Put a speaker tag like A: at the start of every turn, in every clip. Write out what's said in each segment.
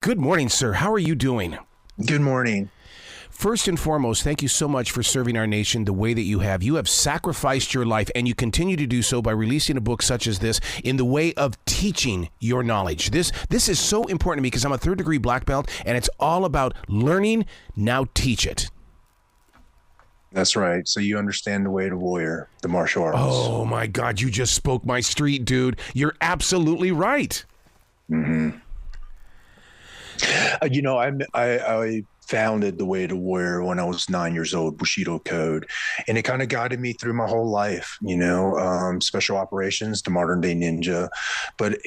A: Good morning, sir. How are you doing?
B: Good morning.
A: First and foremost, thank you so much for serving our nation the way that you have. You have sacrificed your life, and you continue to do so by releasing a book such as this in the way of teaching your knowledge. This is so important to me because I'm a third-degree black belt, and it's all about learning. Now teach it.
B: That's right. So you understand the way to warrior, the martial arts.
A: Oh, my God. You just spoke my street, dude. You're absolutely right.
B: Mm-hmm. I founded the Way to Warrior when I was 9 years old, Bushido Code, and it kind of guided me through my whole life. Special operations to modern day ninja, but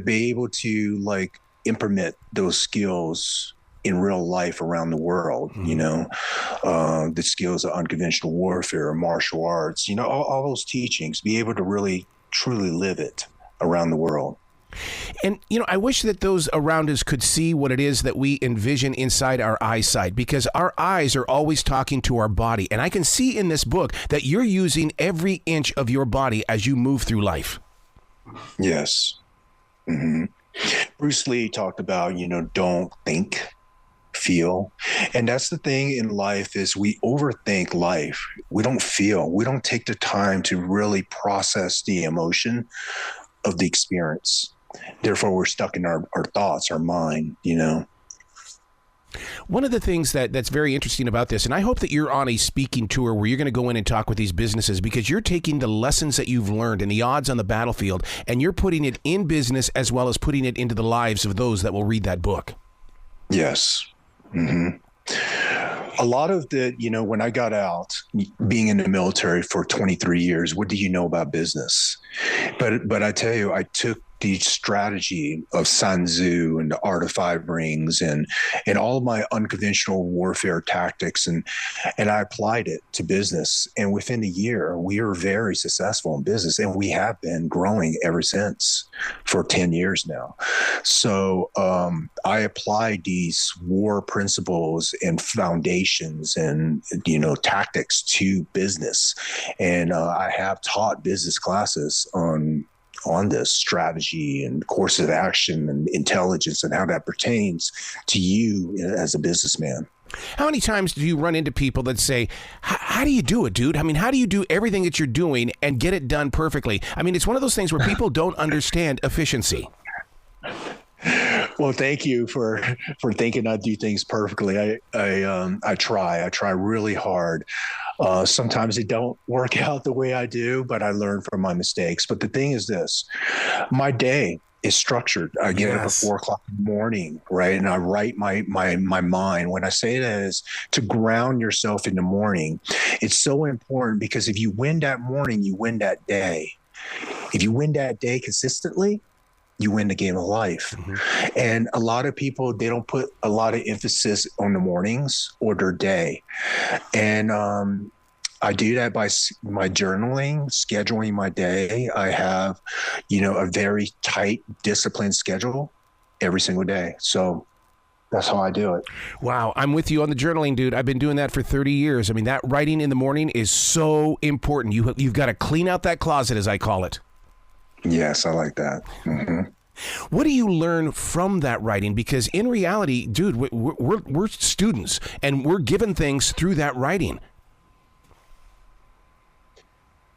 B: be able to like implement those skills in real life around the world. The skills of unconventional warfare, martial arts. All those teachings. Be able to really truly live it around the world.
A: And, I wish that those around us could see what it is that we envision inside our eyesight, because our eyes are always talking to our body. And I can see in this book that you're using every inch of your body as you move through life.
B: Yes. Mm-hmm. Bruce Lee talked about, don't think, feel. And that's the thing in life is we overthink life. We don't feel. We don't take the time to really process the emotion of the experience. Therefore, we're stuck in our thoughts, our mind,
A: One of the things that's very interesting about this, and I hope that you're on a speaking tour where you're going to go in and talk with these businesses, because you're taking the lessons that you've learned and the odds on the battlefield, and you're putting it in business as well as putting it into the lives of those that will read that book.
B: Yes. Mm-hmm. A lot of when I got out, being in the military for 23 years, what do you know about business? But I tell you, I took the strategy of Sun Tzu and the art of five rings and all of my unconventional warfare tactics and I applied it to business. And within a year, we are very successful in business, and we have been growing ever since for 10 years now. So I applied these war principles and foundations and tactics to business, and I have taught business classes on this strategy and course of action and intelligence and how that pertains to you as a businessman.
A: How many times do you run into people that say, how do you do it, dude? I mean, how do you do everything that you're doing and get it done perfectly? I mean, it's one of those things where people don't understand efficiency.
B: Well, thank you for thinking I do things perfectly. I try really hard. Sometimes it don't work out the way I do, but I learn from my mistakes. But the thing is this, my day is structured. I get up at 4 o'clock in the morning, right? And I write my mind. When I say that is to ground yourself in the morning, it's so important, because if you win that morning, you win that day. If you win that day consistently, you win the game of life. Mm-hmm. And a lot of people, they don't put a lot of emphasis on the mornings or their day. And I do that by my journaling, scheduling my day. I have, a very tight, disciplined schedule every single day. So that's how I do it.
A: Wow. I'm with you on the journaling, dude. I've been doing that for 30 years. I mean, that writing in the morning is so important. You've got to clean out that closet, as I call it.
B: Yes, I like that. Mm-hmm.
A: What do you learn from that writing? Because in reality, dude, we're students, and we're given things through that writing.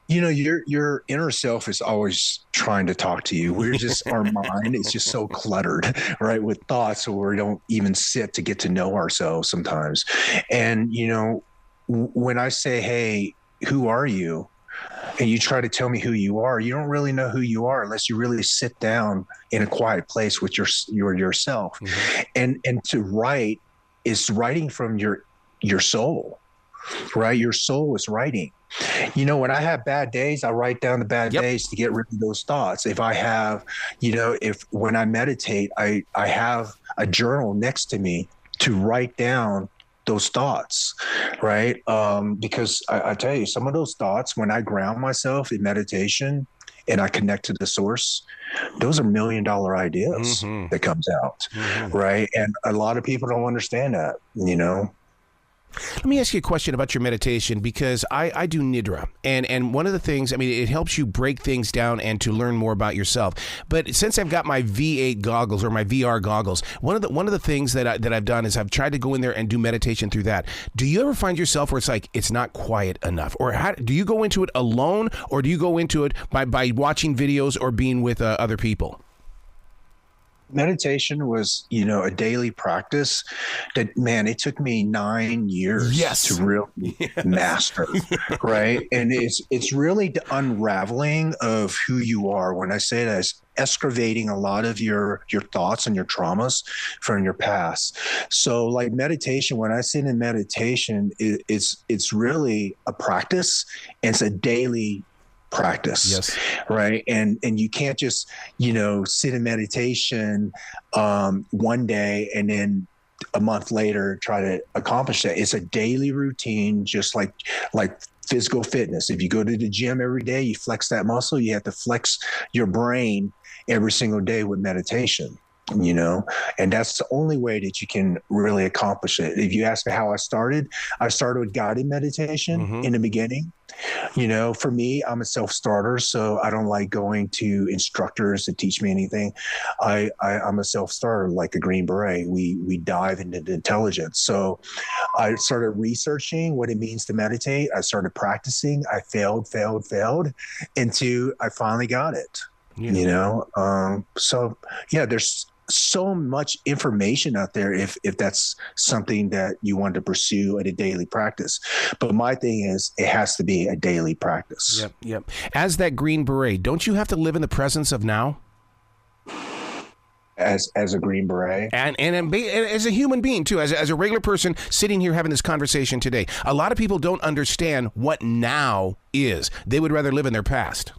B: Your inner self is always trying to talk to you. We're just, our mind is just so cluttered, right, with thoughts, so we don't even sit to get to know ourselves sometimes. And, when I say, hey, who are you? And you try to tell me who you are, you don't really know who you are unless you really sit down in a quiet place with yourself. Mm-hmm. And to write is writing from your soul, right? Your soul is writing. When I have bad days, I write down the bad days to get rid of those thoughts. If I have, when I meditate, I have a journal next to me to write down those thoughts, right? Because I tell you, some of those thoughts, when I ground myself in meditation and I connect to the source, those are $1 million ideas that comes out, right? And a lot of people don't understand that,
A: Let me ask you a question about your meditation, because I do Nidra. And one of the things, I mean, it helps you break things down and to learn more about yourself. But since I've got my V8 goggles or my VR goggles, one of the things that I've done is I've tried to go in there and do meditation through that. Do you ever find yourself where it's like, it's not quiet enough? Or do you go into it alone, or do you go into it by watching videos or being with other people?
B: Meditation was, a daily practice that, man, it took me 9 years to really master, right? And it's really the unraveling of who you are. When I say that, it's excavating a lot of your thoughts and your traumas from your past. So like meditation, when I sit in meditation, it's really a practice, and it's a daily practice.
A: Yes.
B: Right. And you can't just, sit in meditation one day and then a month later try to accomplish that. It's a daily routine, just like physical fitness. If you go to the gym every day, you flex that muscle, you have to flex your brain every single day with meditation. And that's the only way that you can really accomplish it. If you ask me how I started with guided meditation in the beginning. For me, I'm a self-starter, so I don't like going to instructors to teach me anything. I'm a self-starter, like a Green Beret. We dive into the intelligence. So I started researching what it means to meditate. I started practicing. I failed, until I finally got it. So yeah, there's so much information out there if that's something that you want to pursue at a daily practice. But my thing is, it has to be a daily practice.
A: Yep. As that Green Beret, don't you have to live in the presence of now?
B: As a Green Beret,
A: and as a human being too, as a regular person sitting here having this conversation today, a lot of people don't understand what now is. They would rather live in their past.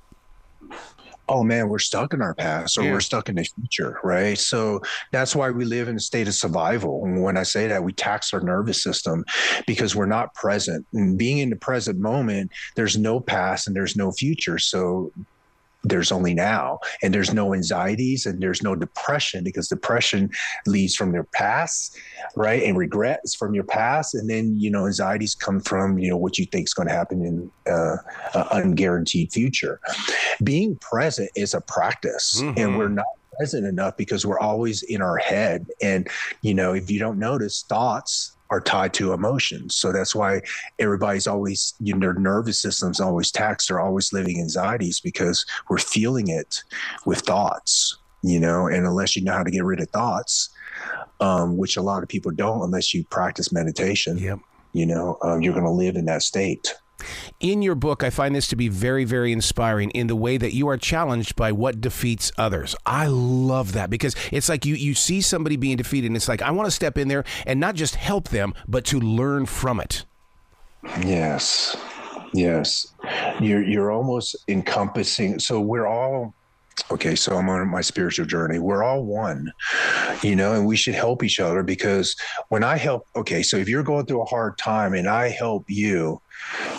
B: Oh man, we're stuck in our past, or we're stuck in the future, right? So that's why we live in a state of survival. And when I say that, we tax our nervous system because we're not present. And being in the present moment, there's no past and there's no future. So there's only now, and there's no anxieties and there's no depression, because depression leads from your past, right? And regret is from your past. And then, anxieties come from, what you think is going to happen in an unguaranteed future. Being present is a practice, and we're not present enough because we're always in our head. And, if you don't notice, thoughts are tied to emotions. So that's why everybody's always, their nervous system's always taxed. They're always living anxieties because we're feeling it with thoughts, and unless you know how to get rid of thoughts, which a lot of people don't, unless you practice meditation, you're going to live in that state.
A: In your book, I find this to be very, very inspiring in the way that you are challenged by what defeats others. I love that, because it's like you see somebody being defeated, and it's like, I want to step in there and not just help them, but to learn from it.
B: Yes. You're almost encompassing. So we're all, okay, so I'm on my spiritual journey. We're all one, and we should help each other, because when I help, so if you're going through a hard time and I help you,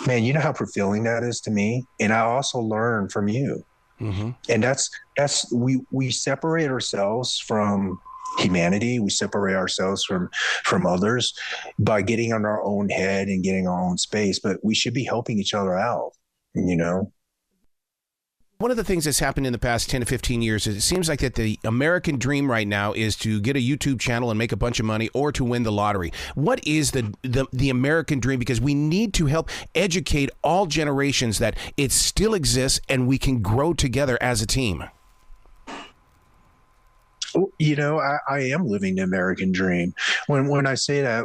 B: man, you know how fulfilling that is to me. And I also learn from you. And that's we separate ourselves from humanity. We separate ourselves from others by getting on our own head and getting our own space, but we should be helping each other out,
A: One of the things that's happened in the past 10 to 15 years is it seems like that the American dream right now is to get a YouTube channel and make a bunch of money, or to win the lottery. What is the American dream? Because we need to help educate all generations that it still exists and we can grow together as a team.
B: I am living the American dream. When I say that,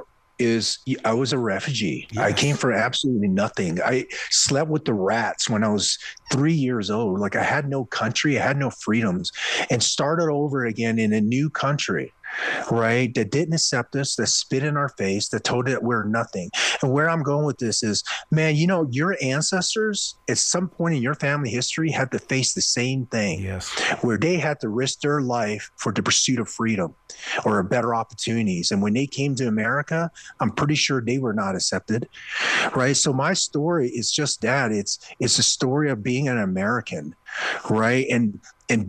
B: I was a refugee. Yes. I came from absolutely nothing. I slept with the rats when I was 3 years old. Like, I had no country, I had no freedoms, and started over again in a new country, right? That didn't accept us, that spit in our face, that told it we're nothing. And where I'm going with this is, man, your ancestors at some point in your family history had to face the same thing.
A: Yes.
B: Where they had to risk their life for the pursuit of freedom or better opportunities. And when they came to America, I'm pretty sure they were not accepted, right? So my story is just that. It's a story of being an American, right? And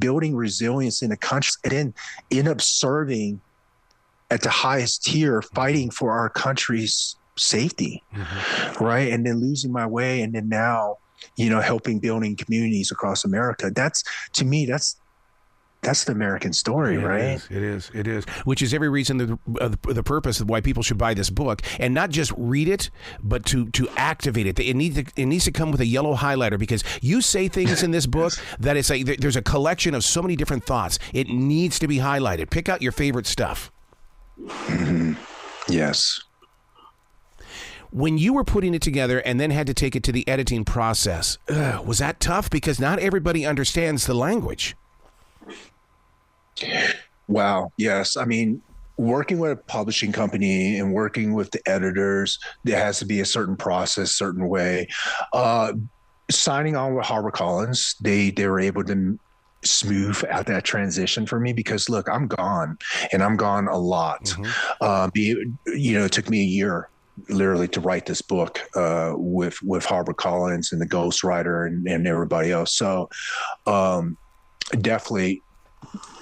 B: building resilience in a country, and then end up serving at the highest tier, fighting for our country's safety, right? And then losing my way, and then now, you know, helping building communities across America. That's, to me, that's the American story, right?
A: It is. Which is every reason, the purpose of why people should buy this book, and not just read it, but to activate it. It needs to come with a yellow highlighter, because you say things in this book that it's like there's a collection of so many different thoughts. It needs to be highlighted. Pick out your favorite stuff.
B: Yes.
A: When you were putting it together and then had to take it to the editing process, was that tough? Because not everybody understands the language.
B: Wow. Yes. I mean, working with a publishing company and working with the editors, there has to be a certain process, certain way. Signing on with HarperCollins, they were able to smooth out that transition for me, because look, I'm gone, and I'm gone a lot. It took me a year literally to write this book with HarperCollins and the ghostwriter and everybody else. So definitely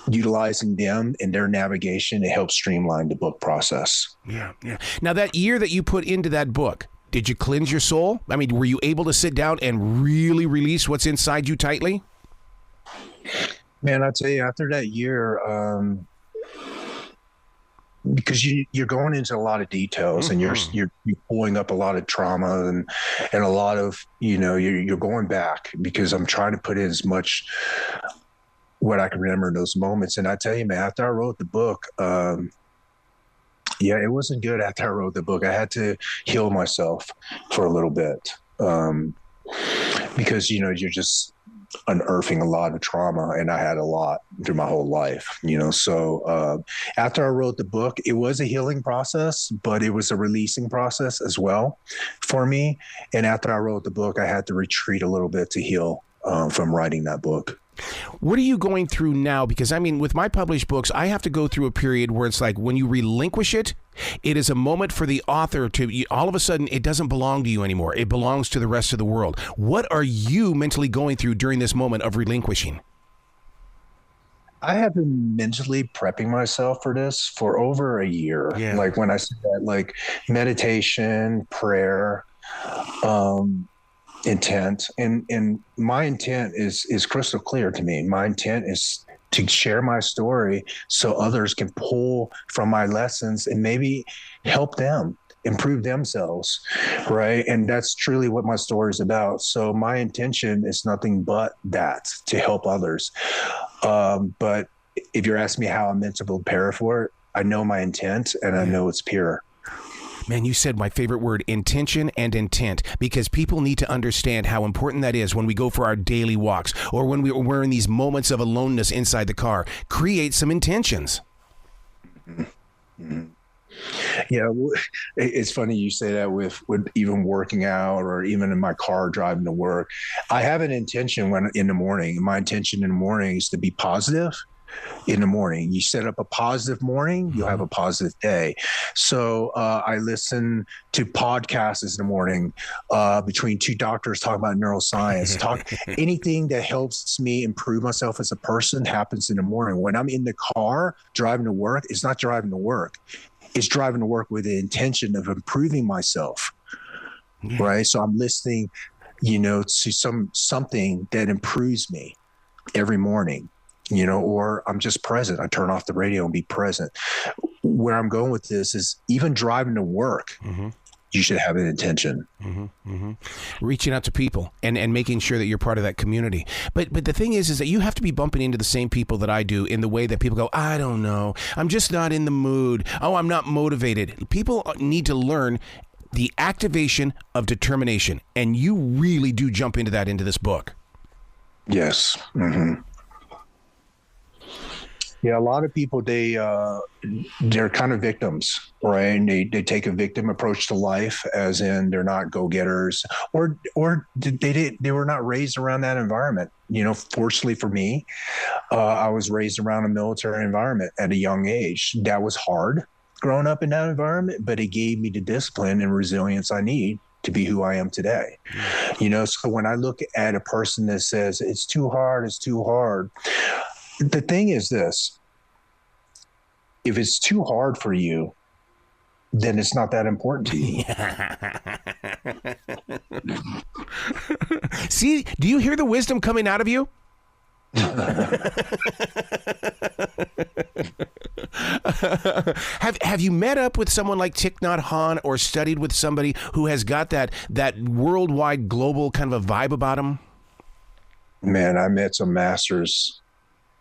B: utilizing them and their navigation, it helps streamline the book process.
A: Yeah. Now, that year that you put into that book, did you cleanse your soul? I mean, were you able to sit down and really release what's inside you tightly?
B: Man, I tell you, after that year, because you're going into a lot of details, and you're pulling up a lot of trauma and a lot of, you're going back, because I'm trying to put in as much what I can remember in those moments. And I tell you, man, after I wrote the book, it wasn't good. After I wrote the book, I had to heal myself for a little bit, because, you're just unearthing a lot of trauma, and I had a lot through my whole life, So after I wrote the book, it was a healing process, but it was a releasing process as well for me. And after I wrote the book, I had to retreat a little bit to heal from writing that book.
A: What are you going through now? Because, I mean, with my published books, I have to go through a period where it's like when you relinquish it, it is a moment for the author to, all of a sudden, it doesn't belong to you anymore. It belongs to the rest of the world. What are you mentally going through during this moment of relinquishing?
B: I have been mentally prepping myself for this for over a year. Yeah. Like when I said that, like meditation, prayer, intent, and my intent is crystal clear to me. My intent is to share my story so others can pull from my lessons and maybe help them improve themselves, right? And that's truly what my story is about. So my intention is nothing but that, to help others. But if you're asking me how I'm meant to prepare for it, I know my intent, and I know it's pure.
A: Man, you said my favorite word, intention and intent, because people need to understand how important that is when we go for our daily walks, or when we're in these moments of aloneness inside the car. Create some intentions.
B: Yeah, it's funny you say that with even working out, or even in my car driving to work. I have an intention in the morning. My intention in the morning is to be positive. In the morning, you set up a positive morning, you'll have a positive day. So I listen to podcasts in the morning between two doctors talking about neuroscience. Anything that helps me improve myself as a person happens in the morning. When I'm in the car driving to work, it's not driving to work. It's driving to work with the intention of improving myself, right? So I'm listening, to something that improves me every morning. Or I'm just present. I turn off the radio and be present. Where I'm going with this is, even driving to work, you should have an intention.
A: Reaching out to people and making sure that you're part of that community. But the thing is that you have to be bumping into the same people that I do, in the way that people go, I don't know, I'm just not in the mood. Oh, I'm not motivated. People need to learn the activation of determination. And you really do jump into that into this book.
B: Yes. Yeah, a lot of people, they're kind of victims, right? And they take a victim approach to life, as in they're not go-getters, or they were not raised around that environment. Fortunately for me, I was raised around a military environment at a young age. That was hard growing up in that environment, but it gave me the discipline and resilience I need to be who I am today. So when I look at a person that says it's too hard, the thing is this: if it's too hard for you, then it's not that important to you.
A: See, do you hear the wisdom coming out of you? Have you met up with someone like Thich Nhat Hanh or studied with somebody who has got that worldwide global kind of a vibe about him?
B: Man, I met some masters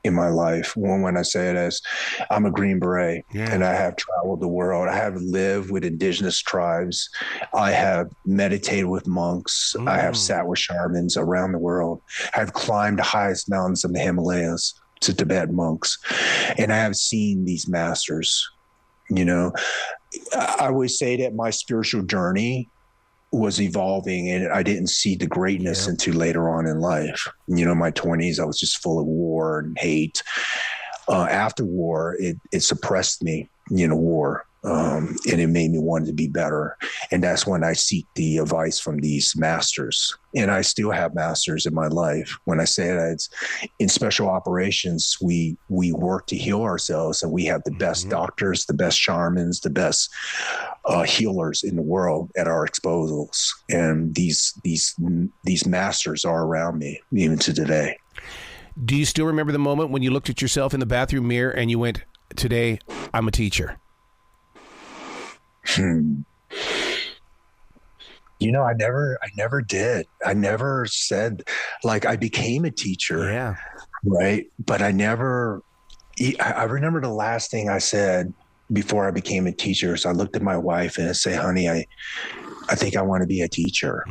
B: in my life. One, when I say it as, I'm a Green Beret, and I have traveled the world. I have lived with indigenous tribes. I have meditated with monks. I have sat with shamans around the world. I've climbed the highest mountains of the Himalayas to Tibet monks. And I have seen these masters. You know, I would say that my spiritual journey was evolving, and I didn't see the greatness until later on in life. You know, my 20s, I was just full of war and hate. After war, it suppressed me, you know, war. And it made me want to be better. And that's when I seek the advice from these masters. And I still have masters in my life. When I say that, it's in special operations, we work to heal ourselves, and we have the best doctors, the best shamans, the best healers in the world at our disposals. And these masters are around me even to today.
A: Do you still remember the moment when you looked at yourself in the bathroom mirror and you went, "Today, I'm a teacher"?
B: You know, I never did. I never said, like, I became a teacher, right? But I remember the last thing I said before I became a teacher. So I looked at my wife and I said, "Honey, I think I want to be a teacher."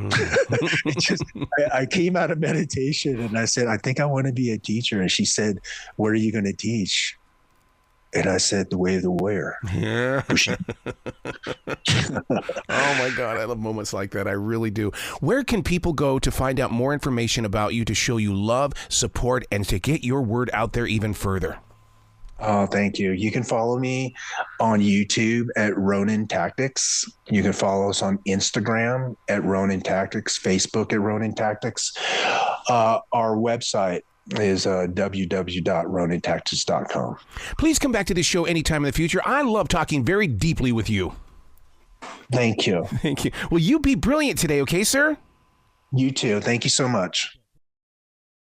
B: I came out of meditation and I said, "I think I want to be a teacher." And she said, "What are you going to teach?" And I said, "The way of the warrior."
A: Yeah. Oh my God, I love moments like that. I really do. Where can people go to find out more information about you, to show you love, support, and to get your word out there even further?
B: Oh, thank you. You can follow me on YouTube at Ronin Tactics. You can follow us on Instagram at Ronin Tactics, Facebook at Ronin Tactics. Our website is www.ronintactics.com.
A: Please come back to this show anytime in the future. I love talking very deeply with you.
B: Thank you.
A: Thank you. Well, you be brilliant today, okay, sir?
B: You too. Thank you so much.